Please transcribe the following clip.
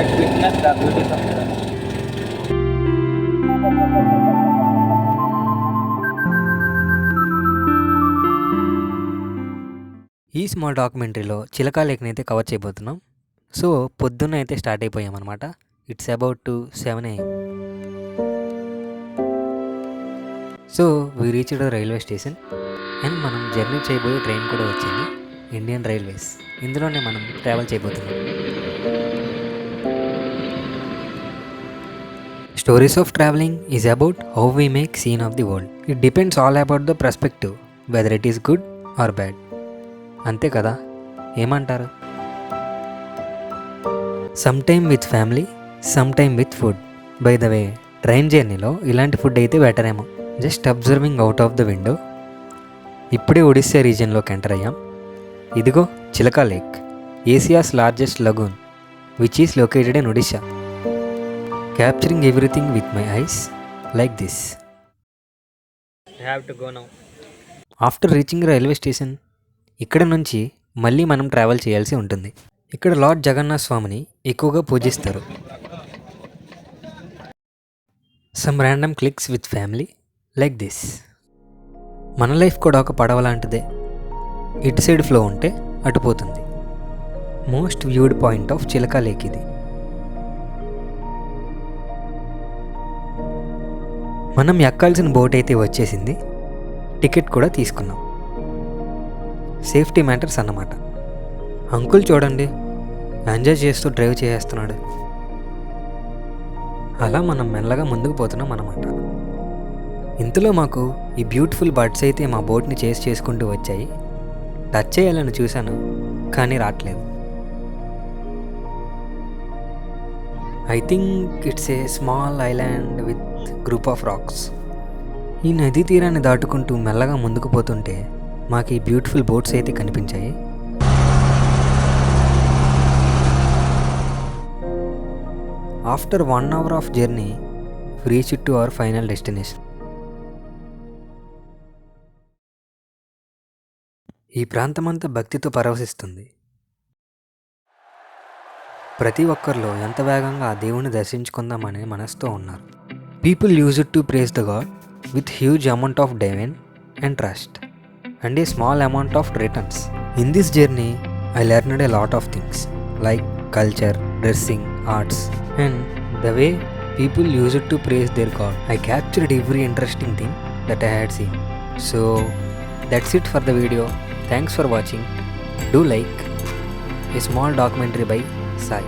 that witness the beauty of the ఈ small డాక్యుమెంటరీలో చిలకా లేక్ని అయితే కవర్ చేయబోతున్నాం. సో పొద్దున్న అయితే స్టార్ట్ అయిపోయామన్నమాట. It's about to 7 AM. So we reached railway station and మనం జర్నీ చేయబోయే ట్రైన్ కూడా వచ్చింది, ఇండియన్ రైల్వేస్. ఇందులోనే మనం ట్రావెల్ చేయబోతున్నాం. Stories of travelling is about how we make sense of the world. It depends all about the perspective, whether it is good or bad. అంతే కదా, ఏమంటారు? Some time with family, some time with food. By the way, train జర్నీలో ఇలాంటి food అయితే better ఏమో. Just observing out of the window. ఇప్పుడే ఒడిస్సా రీజియన్లోకి enter అయ్యాం. ఇదిగో Chilika lake, Asia's largest lagoon which is located in Odisha. Capturing everything with my eyes like this. After reaching railway station, ఇక్కడ నుంచి మళ్ళీ మనం ట్రావెల్ చేయాల్సి ఉంటుంది. ఇక్కడ లార్డ్ జగన్నాథ స్వామిని ఎక్కువగా పూజిస్తారు. Some random clicks with family like this. మన లైఫ్ కూడా ఒక పడవ లాంటిదే. ఇటు సైడ్ ఫ్లో ఉంటే అటు పోతుంది. Most viewed point of Chilaka lake ఇది. మనం ఎక్కాల్సిన బోట్ అయితే వచ్చేసింది. టికెట్ కూడా తీసుకున్నాం. సేఫ్టీ మ్యాటర్స్ అన్నమాట. అంకుల్ చూడండి, ఎంజాయ్ చేస్తూ డ్రైవ్ చేస్తున్నాడు. అలా మనం మెల్లగా ముందుకు పోతున్నాం అన్నమాట. ఇంతలో మాకు ఈ బ్యూటిఫుల్ బర్డ్స్ అయితే మా బోట్ని చేసుకుంటూ వచ్చాయి. టచ్ చేయాలని చూశాను, కానీ రావట్లేదు. I think it's a small island with group of rocks. ఈ నదీ తీరాన్ని దాటుకుంటూ మెల్లగా ముందుకు పోతుంటే మాకు ఈ బ్యూటిఫుల్ బోట్స్ అయితే కనిపించాయి. After 1 hour of journey reach to our final destination. ఈ ప్రాంతమంతా భక్తితో పరవశిస్తుంది. ప్రతి ఒక్కరిలో ఎంత వేగంగా ఆ దేవుని దర్శించుకుందామనే మనసుతో ఉన్నారు. People use it to praise the god with huge amount of divine and trust and a small amount of returns. In this journey, I learned a lot of things like culture, dressing, arts, and the way people use it to praise their God. I captured every interesting thing that I had seen. So that's it for the video. Thanks for watching. Do like a small documentary by Sai.